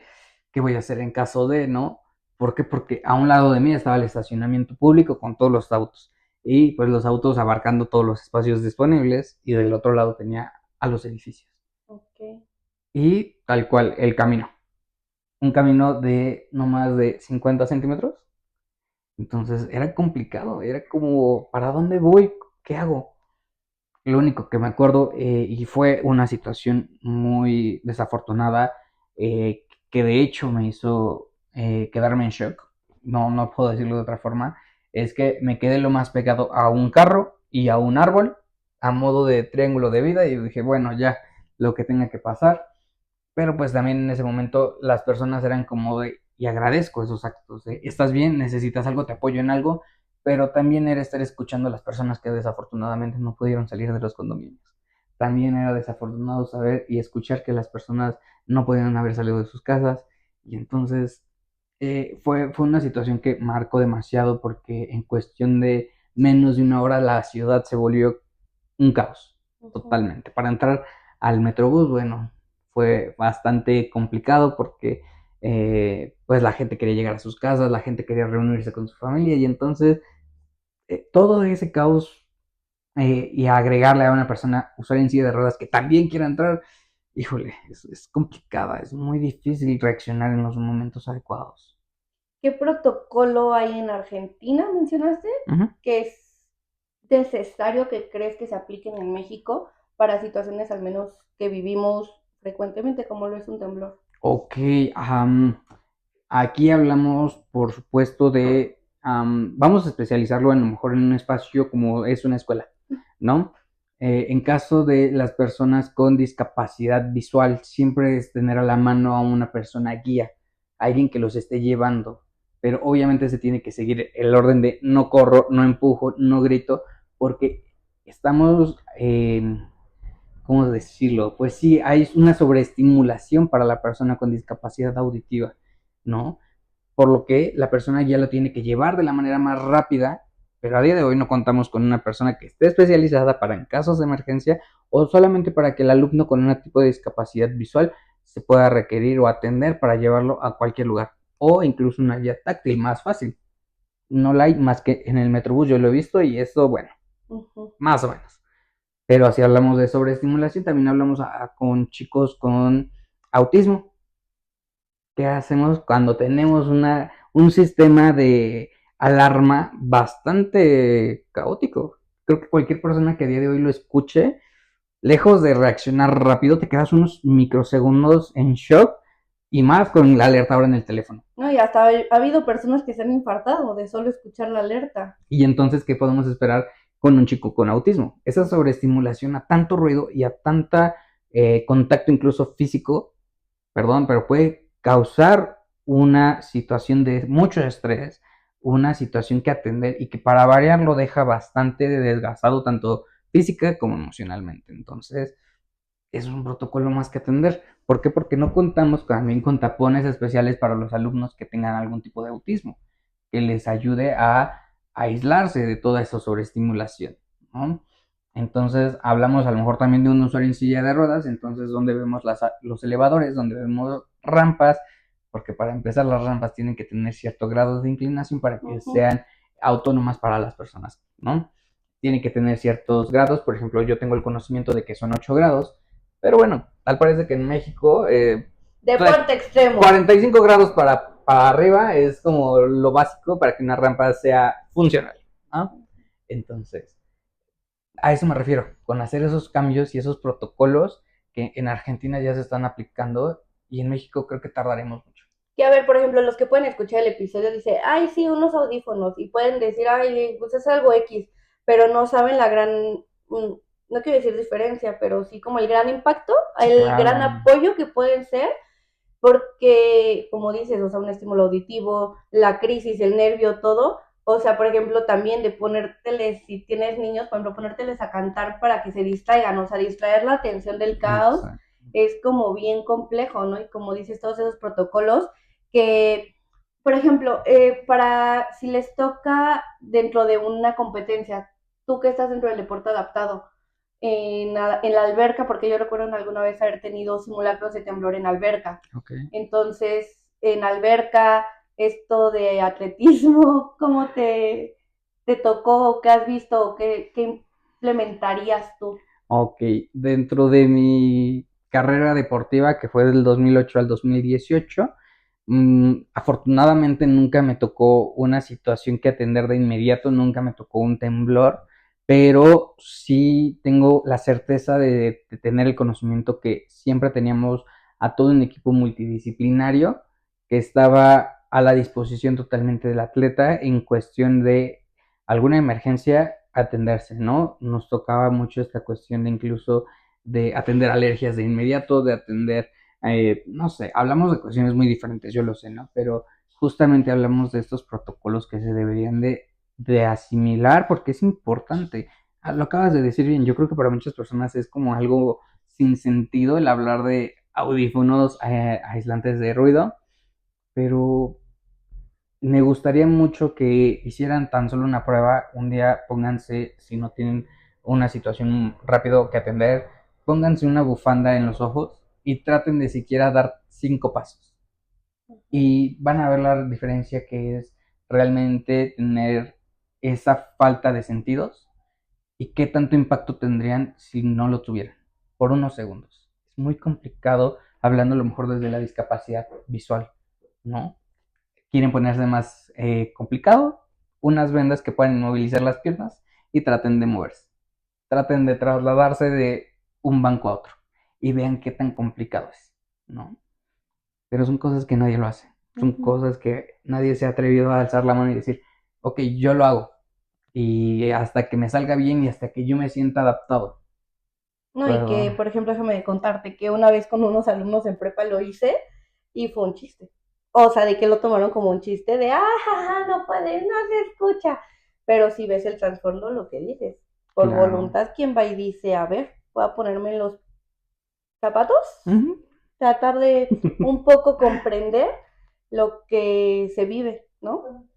qué voy a hacer en caso de, ¿no? ¿Por qué? Porque a un lado de mí estaba el estacionamiento público con todos los autos y pues los autos abarcando todos los espacios disponibles y del otro lado tenía a los edificios. Ok. Y tal cual, el camino. Un camino de no más de 50 centímetros. Entonces era complicado, era como, ¿para dónde voy? ¿Qué hago? Lo único que me acuerdo, y fue una situación muy desafortunada, que de hecho me hizo quedarme en shock, no puedo decirlo de otra forma, es que me quedé lo más pegado a un carro y a un árbol, a modo de triángulo de vida, y dije, bueno, ya, lo que tenga que pasar. Pero pues también en ese momento las personas eran como de, y agradezco esos actos, de, estás bien, necesitas algo, te apoyo en algo, pero también era estar escuchando a las personas que desafortunadamente no pudieron salir de los condominios. También era desafortunado saber y escuchar que las personas no podían haber salido de sus casas. Y entonces fue una situación que marcó demasiado porque en cuestión de menos de una hora la ciudad se volvió un caos, totalmente. Para entrar al Metrobús, bueno, fue bastante complicado porque pues la gente quería llegar a sus casas, la gente quería reunirse con su familia y entonces todo ese caos y agregarle a una persona usuaria en silla de ruedas que también quiera entrar, híjole, es complicada, es muy difícil reaccionar en los momentos adecuados. ¿Qué protocolo hay en Argentina, mencionaste? Que es necesario que crees que se apliquen en México para situaciones al menos que vivimos frecuentemente, como lo es un temblor. Ok, aquí hablamos, por supuesto, de, vamos a especializarlo a lo mejor en un espacio como es una escuela, ¿no? En caso de las personas con discapacidad visual, siempre es tener a la mano a una persona guía, alguien que los esté llevando, pero obviamente se tiene que seguir el orden de no corro, no empujo, no grito, porque estamos, ¿cómo decirlo? Pues sí, hay una sobreestimulación para la persona con discapacidad auditiva, ¿no? Por lo que la persona ya lo tiene que llevar de la manera más rápida, pero a día de hoy no contamos con una persona que esté especializada para en casos de emergencia o solamente para que el alumno con un tipo de discapacidad visual se pueda requerir o atender para llevarlo a cualquier lugar o incluso una guía táctil más fácil. No la hay más que en el Metrobús, yo lo he visto y eso, bueno, más o menos. Pero si hablamos de sobreestimulación, también hablamos con chicos con autismo. ¿Qué hacemos cuando tenemos un sistema de alarma bastante caótico? Creo que cualquier persona que a día de hoy lo escuche, lejos de reaccionar rápido, te quedas unos microsegundos en shock y más con la alerta ahora en el teléfono. No, y hasta ha habido personas que se han infartado de solo escuchar la alerta. Y entonces, ¿qué podemos esperar con un chico con autismo? Esa sobreestimulación a tanto ruido y a tanta contacto incluso físico, perdón, pero puede causar una situación de mucho estrés, una situación que atender y que para variar lo deja bastante desgastado tanto física como emocionalmente. Entonces, es un protocolo más que atender. ¿Por qué? Porque no contamos también con tapones especiales para los alumnos que tengan algún tipo de autismo, que les ayude a aislarse de toda esa sobreestimulación, ¿no? Entonces, hablamos a lo mejor también de un usuario en silla de ruedas, entonces donde vemos los elevadores, donde vemos rampas, porque para empezar las rampas tienen que tener cierto grado de inclinación para que sean autónomas para las personas, ¿no? Tienen que tener ciertos grados, por ejemplo, yo tengo el conocimiento de que son 8 grados, pero bueno, tal parece que en México Deporte extremo. 45 grados para arriba es como lo básico para que una rampa sea funcional, ¿no? Entonces, a eso me refiero, con hacer esos cambios y esos protocolos que en Argentina ya se están aplicando y en México creo que tardaremos mucho. Que a ver, por ejemplo, los que pueden escuchar el episodio dice, ay, sí, unos audífonos, y pueden decir, ay, pues es algo X, pero no saben la gran, no quiero decir diferencia, pero sí como el gran impacto, el gran apoyo que pueden ser, porque, como dices, o sea, un estímulo auditivo, la crisis, el nervio, todo, o sea, por ejemplo, también de ponérteles, si tienes niños, por ejemplo, ponérteles a cantar para que se distraigan, o sea, distraer la atención del caos. Exacto. Es como bien complejo, ¿no? Y como dices, todos esos protocolos que, por ejemplo, para si les toca dentro de una competencia, tú que estás dentro del deporte adaptado, en la alberca, porque yo recuerdo en alguna vez haber tenido simulacros de temblor en alberca. Okay. Entonces, en alberca, esto de atletismo, ¿cómo te tocó? ¿Qué has visto? ¿Qué implementarías tú? Ok, dentro de mi carrera deportiva, que fue del 2008 al 2018, afortunadamente nunca me tocó una situación que atender de inmediato, nunca me tocó un temblor, pero sí tengo la certeza de tener el conocimiento que siempre teníamos a todo un equipo multidisciplinario que estaba a la disposición totalmente del atleta en cuestión de alguna emergencia atenderse, ¿no? Nos tocaba mucho esta cuestión de incluso de atender alergias de inmediato, de atender, no sé, hablamos de cuestiones muy diferentes, yo lo sé, ¿no? Pero justamente hablamos de estos protocolos que se deberían de asimilar porque es importante. Lo acabas de decir bien, yo creo que para muchas personas es como algo sin sentido el hablar de audífonos aislantes de ruido, pero me gustaría mucho que hicieran tan solo una prueba. Un día pónganse, si no tienen una situación rápido que atender, pónganse una bufanda en los ojos y traten de siquiera dar 5 pasos. Y van a ver la diferencia que es realmente tener esa falta de sentidos y qué tanto impacto tendrían si no lo tuvieran por unos segundos. Es muy complicado hablando a lo mejor desde la discapacidad visual, ¿no? Quieren ponerse más complicado, unas vendas que puedan inmovilizar las piernas y traten de moverse. Traten de trasladarse de un banco a otro y vean qué tan complicado es, ¿no? Pero son cosas que nadie lo hace. Son cosas que nadie se ha atrevido a alzar la mano y decir, ok, yo lo hago. Y hasta que me salga bien y hasta que yo me sienta adaptado. No, pero... y que, por ejemplo, déjame contarte que una vez con unos alumnos en prepa lo hice y fue un chiste. O sea, de que lo tomaron como un chiste de, no puede, no se escucha. Pero si ves el trasfondo, lo que dices, por claro. Voluntad, ¿quién va y dice, a ver, voy a ponerme en los zapatos? Tratar de un poco comprender lo que se vive, ¿no?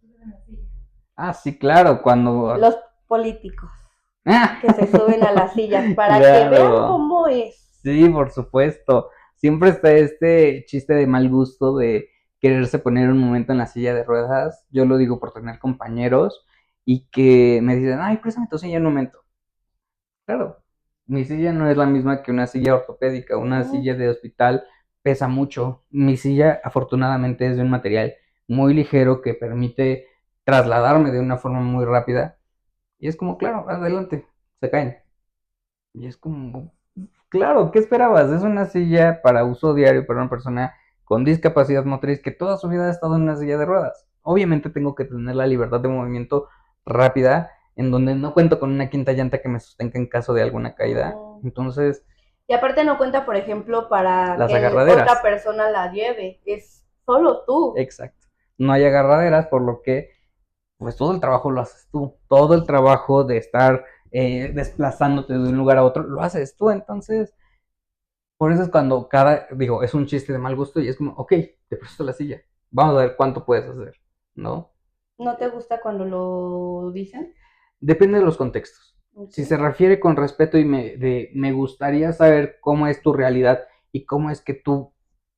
Ah, sí, claro, cuando... Los políticos que se suben a las sillas para claro. Que vean cómo es. Sí, por supuesto. Siempre está este chiste de mal gusto de quererse poner un momento en la silla de ruedas. Yo lo digo por tener compañeros y que me dicen, ay, préstame tu silla un momento. Claro, mi silla no es la misma que una silla ortopédica, una silla de hospital pesa mucho. Mi silla afortunadamente es de un material muy ligero que permite trasladarme de una forma muy rápida. Y es como, claro, adelante, se caen. Y es como, claro, ¿qué esperabas? Es una silla para uso diario para una persona con discapacidad motriz que toda su vida ha estado en una silla de ruedas. Obviamente tengo que tener la libertad de movimiento rápida, en donde no cuento con una quinta llanta que me sostenga en caso de alguna caída. Entonces, y aparte no cuenta, por ejemplo, para las que agarraderas. Otra persona la lleve, es solo tú. Exacto. No hay agarraderas, por lo que pues todo el trabajo lo haces tú. Todo el trabajo de estar desplazándote de un lugar a otro, lo haces tú. Entonces, por eso es cuando es un chiste de mal gusto y es como, ok, te presto la silla, vamos a ver cuánto puedes hacer, ¿no? ¿No te gusta cuando lo dicen? Depende de los contextos. Okay. Si se refiere con respeto y me gustaría saber cómo es tu realidad y cómo es que tú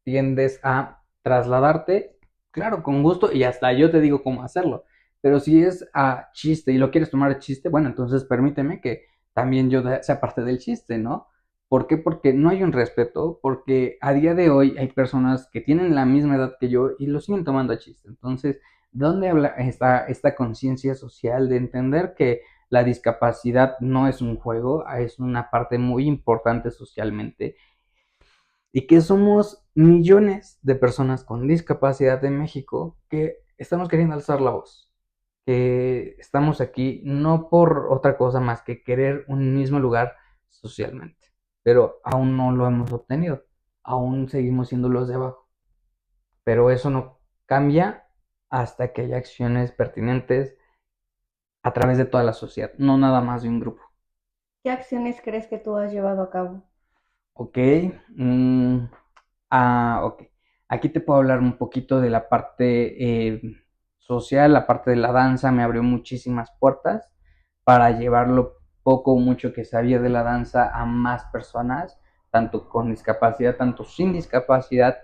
tiendes a trasladarte, claro, con gusto, y hasta yo te digo cómo hacerlo. Pero si es a chiste y lo quieres tomar a chiste, bueno, entonces permíteme que también yo sea parte del chiste, ¿no? ¿Por qué? Porque no hay un respeto, porque a día de hoy hay personas que tienen la misma edad que yo y lo siguen tomando a chiste. Entonces, ¿dónde está esta conciencia social de entender que la discapacidad no es un juego, es una parte muy importante socialmente? Y que somos millones de personas con discapacidad en México que estamos queriendo alzar la voz, que estamos aquí no por otra cosa más que querer un mismo lugar socialmente, pero aún no lo hemos obtenido, aún seguimos siendo los de abajo, pero eso no cambia hasta que haya acciones pertinentes a través de toda la sociedad, no nada más de un grupo. ¿Qué acciones crees que tú has llevado a cabo? Ok, ok. Aquí te puedo hablar un poquito de la parte social, la parte de la danza me abrió muchísimas puertas para llevarlo poco o mucho que sabía de la danza a más personas, tanto con discapacidad, tanto sin discapacidad,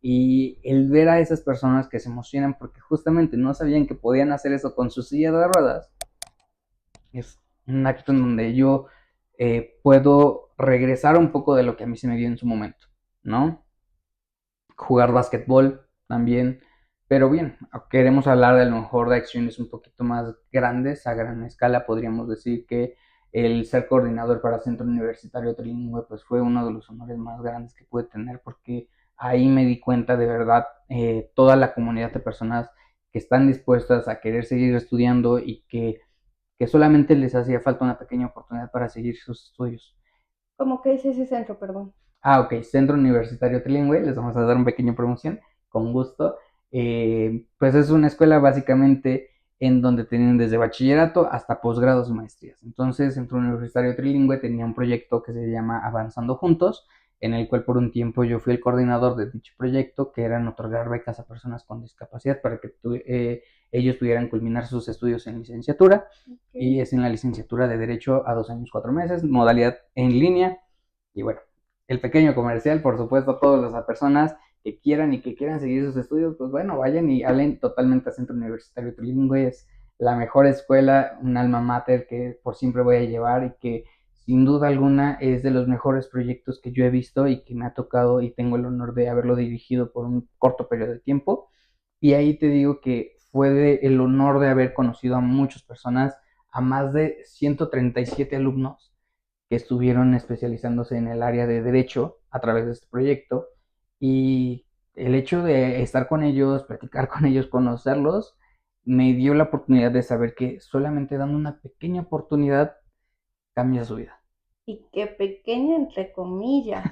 y el ver a esas personas que se emocionan porque justamente no sabían que podían hacer eso con su silla de ruedas, es un acto en donde yo puedo regresar un poco de lo que a mí se me dio en su momento, ¿no? Jugar básquetbol también, pero bien, queremos hablar de a lo mejor de acciones un poquito más grandes, a gran escala, podríamos decir que el ser coordinador para Centro Universitario Trilingüe pues fue uno de los honores más grandes que pude tener porque ahí me di cuenta de verdad toda la comunidad de personas que están dispuestas a querer seguir estudiando y que solamente les hacía falta una pequeña oportunidad para seguir sus estudios. ¿Cómo que es ese centro, perdón? Ok, Centro Universitario Trilingüe, les vamos a dar una pequeña promoción, con gusto. Pues es una escuela básicamente en donde tienen desde bachillerato hasta posgrados y maestrías. Entonces, Centro Universitario Trilingüe tenía un proyecto que se llama Avanzando Juntos, en el cual por un tiempo yo fui el coordinador de dicho proyecto, que eran otorgar becas a personas con discapacidad para que ellos pudieran culminar sus estudios en licenciatura. Okay. Y es en la licenciatura de Derecho a 2 años 4 meses, modalidad en línea. Y bueno, el pequeño comercial, por supuesto, todas las personas que quieran y que quieran seguir sus estudios, pues bueno, vayan y hablen totalmente a Centro Universitario Trilingüe. Es la mejor escuela, un alma mater que por siempre voy a llevar y que sin duda alguna es de los mejores proyectos que yo he visto y que me ha tocado y tengo el honor de haberlo dirigido por un corto periodo de tiempo. Y ahí te digo que fue el honor de haber conocido a muchas personas, a más de 137 alumnos que estuvieron especializándose en el área de derecho a través de este proyecto, y el hecho de estar con ellos, platicar con ellos, conocerlos, me dio la oportunidad de saber que solamente dando una pequeña oportunidad cambia su vida. Y qué pequeña entre comillas.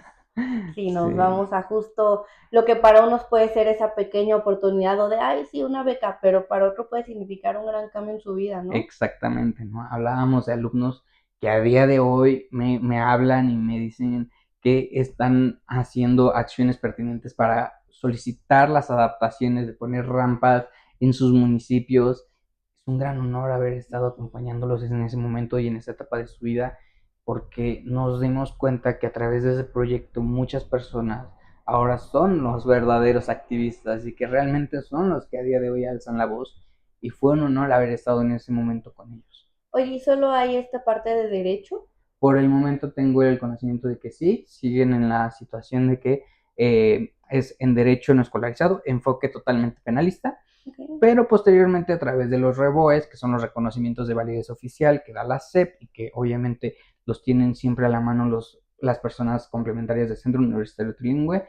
Si nos sí. Vamos a justo lo que para unos puede ser esa pequeña oportunidad o de, ay, sí, una beca, pero para otro puede significar un gran cambio en su vida, ¿no? Exactamente, ¿no? Hablábamos de alumnos que a día de hoy me hablan y me dicen que están haciendo acciones pertinentes para solicitar las adaptaciones de poner rampas en sus municipios. Es un gran honor haber estado acompañándolos en ese momento y en esa etapa de su vida, porque nos dimos cuenta que a través de ese proyecto muchas personas ahora son los verdaderos activistas y que realmente son los que a día de hoy alzan la voz, y fue un honor haber estado en ese momento con ellos. Oye, ¿y solo hay esta parte de derecho? Por el momento tengo el conocimiento de que sí, siguen en la situación de que es en derecho no escolarizado, enfoque totalmente penalista, okay. Pero posteriormente a través de los REVOEs, que son los reconocimientos de validez oficial que da la SEP y que obviamente los tienen siempre a la mano las personas complementarias del Centro Universitario Trilingüe,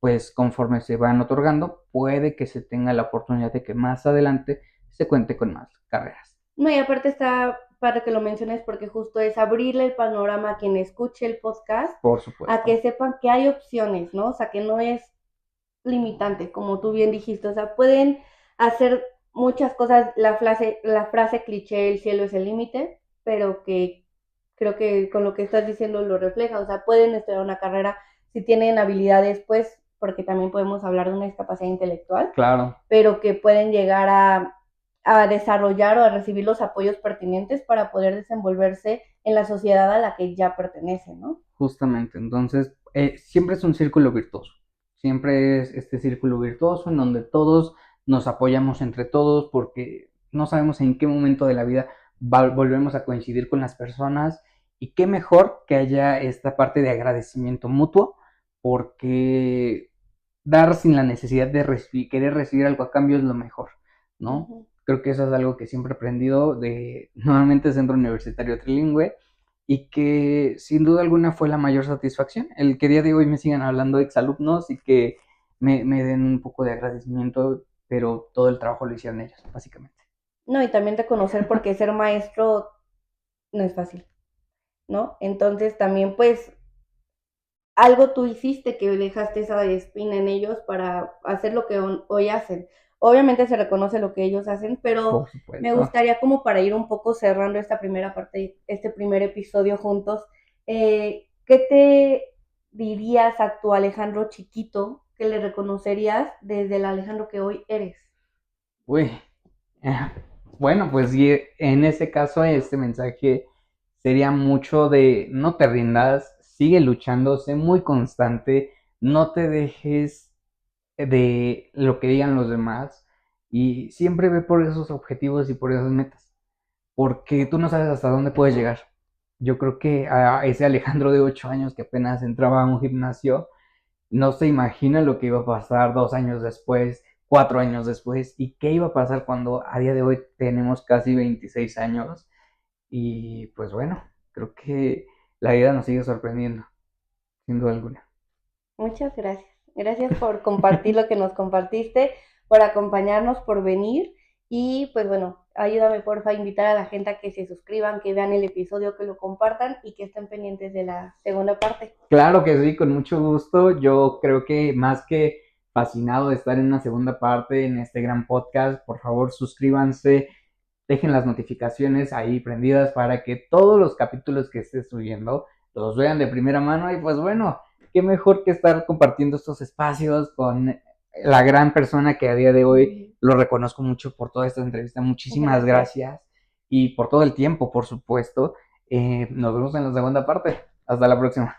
pues conforme se van otorgando, puede que se tenga la oportunidad de que más adelante se cuente con más carreras. No, y aparte está para que lo menciones porque justo es abrirle el panorama a quien escuche el podcast, Por a supuesto. que sepan que hay opciones, ¿no? O sea, que no es limitante, como tú bien dijiste, o sea, pueden hacer muchas cosas, la frase cliché, el cielo es el límite, pero que creo que con lo que estás diciendo lo refleja, o sea, pueden estudiar una carrera si tienen habilidades, pues, porque también podemos hablar de una discapacidad intelectual, Claro, pero que pueden llegar a desarrollar o a recibir los apoyos pertinentes para poder desenvolverse en la sociedad a la que ya pertenecen, ¿no? justamente. Entonces, siempre es un círculo virtuoso. Siempre es este círculo virtuoso en donde todos nos apoyamos entre todos porque no sabemos en qué momento de la vida volvemos a coincidir con las personas y qué mejor que haya esta parte de agradecimiento mutuo porque dar sin la necesidad de querer recibir algo a cambio es lo mejor, ¿no? Uh-huh. Creo que eso es algo que siempre he aprendido de nuevamente Centro Universitario Trilingüe y que sin duda alguna fue la mayor satisfacción, el que día de hoy me sigan hablando exalumnos y que me den un poco de agradecimiento, pero todo el trabajo lo hicieron ellos, básicamente. No, y también reconocer porque ser maestro no es fácil, ¿no? Entonces también pues algo tú hiciste que dejaste esa espina en ellos para hacer lo que hoy hacen. Obviamente se reconoce lo que ellos hacen, pero Por me supuesto. gustaría como para ir un poco cerrando esta primera parte, este primer episodio juntos, ¿qué te dirías a tu Alejandro chiquito que le reconocerías desde el Alejandro que hoy eres? Uy, bueno, pues y en ese caso este mensaje sería mucho de no te rindas, sigue luchando, sé muy constante, no te dejes de lo que digan los demás y siempre ve por esos objetivos y por esas metas, porque tú no sabes hasta dónde puedes llegar. Yo creo que a ese Alejandro de 8 años que apenas entraba a un gimnasio, no se imagina lo que iba a pasar 2 años después, 4 años después, y qué iba a pasar cuando a día de hoy tenemos casi 26 años. Y pues bueno, creo que la vida nos sigue sorprendiendo, sin duda alguna. Muchas gracias. Gracias por compartir lo que nos compartiste, por acompañarnos, por venir. Y pues bueno, ayúdame porfa a invitar a la gente a que se suscriban, que vean el episodio, que lo compartan y que estén pendientes de la segunda parte. Claro que sí, con mucho gusto. Yo creo que más que fascinado de estar en una segunda parte en este gran podcast, por favor suscríbanse, dejen las notificaciones ahí prendidas para que todos los capítulos que esté subiendo los vean de primera mano y pues bueno, qué mejor que estar compartiendo estos espacios con la gran persona que a día de hoy lo reconozco mucho por toda esta entrevista. Muchísimas Gracias. gracias y por todo el tiempo, por supuesto. Nos vemos en la segunda parte. Hasta la próxima.